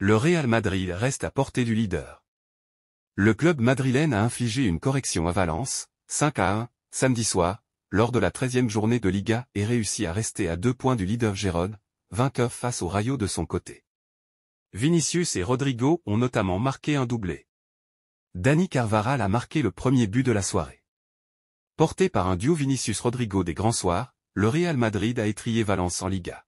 Le Real Madrid reste à portée du leader. Le club madrilène a infligé une correction à Valence, 5-1, samedi soir, lors de la 13e journée de Liga et réussi à rester à 2 points du leader Gérone, vainqueur face au Rayo de son côté. Vinicius et Rodrigo ont notamment marqué un doublé. Dani Carvajal a marqué le premier but de la soirée. Porté par un duo Vinicius-Rodrigo des grands soirs, le Real Madrid a étrillé Valence en Liga.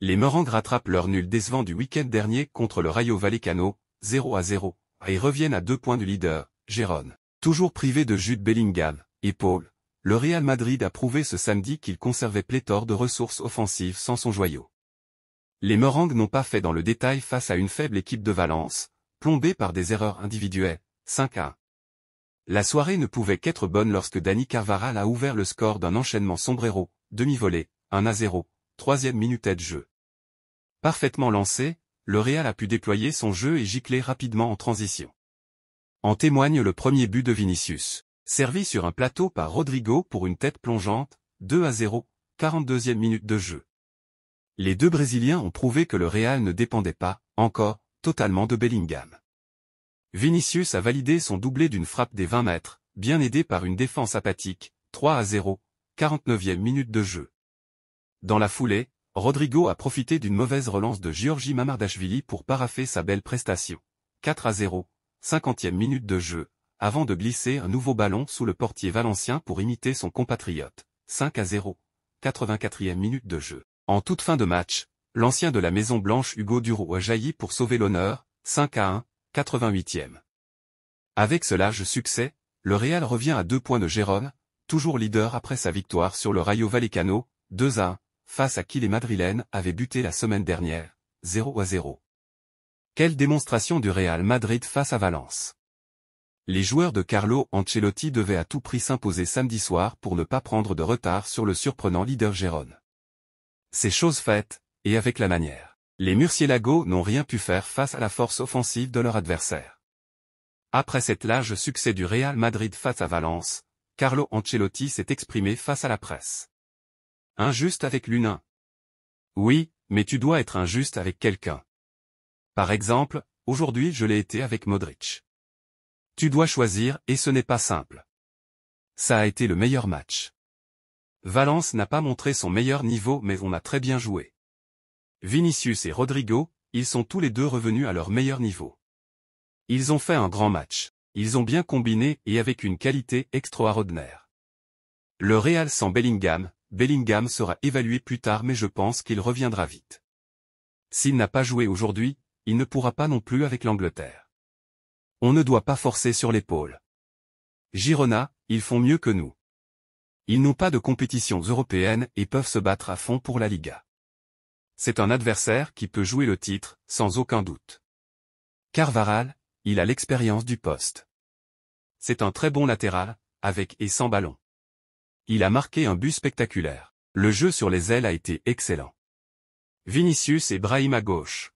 Les Merengues rattrapent leur nul décevant du week-end dernier contre le Rayo Vallecano, 0-0, et reviennent à 2 points du leader, Gérone. Toujours privé de Jude Bellingham et Paul, le Real Madrid a prouvé ce samedi qu'il conservait pléthore de ressources offensives sans son joyau. Les Merengues n'ont pas fait dans le détail face à une faible équipe de Valence, plombée par des erreurs individuelles, 5-1. La soirée ne pouvait qu'être bonne lorsque Dani Carvajal a ouvert le score d'un enchaînement sombrero, demi-volée, 1-0, 3e minute de jeu. Parfaitement lancé, le Real a pu déployer son jeu et gicler rapidement en transition. En témoigne le premier but de Vinicius, servi sur un plateau par Rodrigo pour une tête plongeante, 2-0, 42e minute de jeu. Les deux Brésiliens ont prouvé que le Real ne dépendait pas, encore, totalement de Bellingham. Vinicius a validé son doublé d'une frappe des 20 mètres, bien aidé par une défense apathique, 3-0, 49e minute de jeu. Dans la foulée, Rodrigo a profité d'une mauvaise relance de Giorgi Mamardashvili pour paraffer sa belle prestation, 4-0, 50e minute de jeu, avant de glisser un nouveau ballon sous le portier valencien pour imiter son compatriote, 5-0, 84e minute de jeu. En toute fin de match, l'ancien de la Maison Blanche Hugo Duro a jailli pour sauver l'honneur, 5-1, 88e. Avec ce large succès, le Real revient à 2 points de Gérone, toujours leader après sa victoire sur le Rayo Vallecano, 2-1, face à qui les Madrilènes avaient buté la semaine dernière, 0-0. Quelle démonstration du Real Madrid face à Valence. Les joueurs de Carlo Ancelotti devaient à tout prix s'imposer samedi soir pour ne pas prendre de retard sur le surprenant leader Gérone. C'est chose faite, et avec la manière. Les Murciélagos n'ont rien pu faire face à la force offensive de leur adversaire. Après cet large succès du Real Madrid face à Valence, Carlo Ancelotti s'est exprimé face à la presse. Injuste avec l'une. Oui, mais tu dois être injuste avec quelqu'un. Par exemple, aujourd'hui je l'ai été avec Modric. Tu dois choisir et ce n'est pas simple. Ça a été le meilleur match. Valence n'a pas montré son meilleur niveau mais on a très bien joué. Vinicius et Rodrigo, ils sont tous les deux revenus à leur meilleur niveau. Ils ont fait un grand match, ils ont bien combiné et avec une qualité extraordinaire. Le Real sans Bellingham, Bellingham sera évalué plus tard mais je pense qu'il reviendra vite. S'il n'a pas joué aujourd'hui, il ne pourra pas non plus avec l'Angleterre. On ne doit pas forcer sur l'épaule. Girona, ils font mieux que nous. Ils n'ont pas de compétitions européennes et peuvent se battre à fond pour la Liga. C'est un adversaire qui peut jouer le titre, sans aucun doute. Carvajal, il a l'expérience du poste. C'est un très bon latéral, avec et sans ballon. Il a marqué un but spectaculaire. Le jeu sur les ailes a été excellent. Vinicius et Brahim à gauche.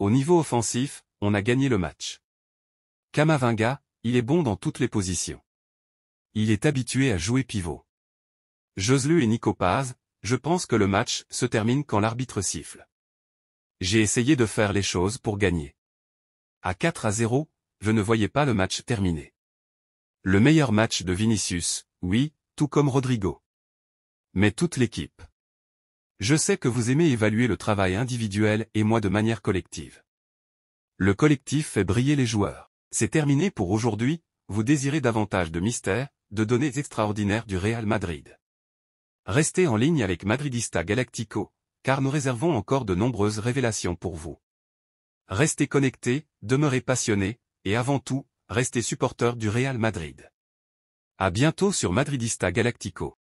Au niveau offensif, on a gagné le match. Camavinga, il est bon dans toutes les positions. Il est habitué à jouer pivot. Joselu et Nico Paz, je pense que le match se termine quand l'arbitre siffle. J'ai essayé de faire les choses pour gagner. À 4-0, je ne voyais pas le match terminé. Le meilleur match de Vinicius, oui, tout comme Rodrigo. Mais toute l'équipe. Je sais que vous aimez évaluer le travail individuel et moi de manière collective. Le collectif fait briller les joueurs. C'est terminé pour aujourd'hui, vous désirez davantage de mystère, de données extraordinaires du Real Madrid. Restez en ligne avec Madridista Galactico, car nous réservons encore de nombreuses révélations pour vous. Restez connectés, demeurez passionnés, et avant tout, restez supporteurs du Real Madrid. À bientôt sur Madridista Galactico.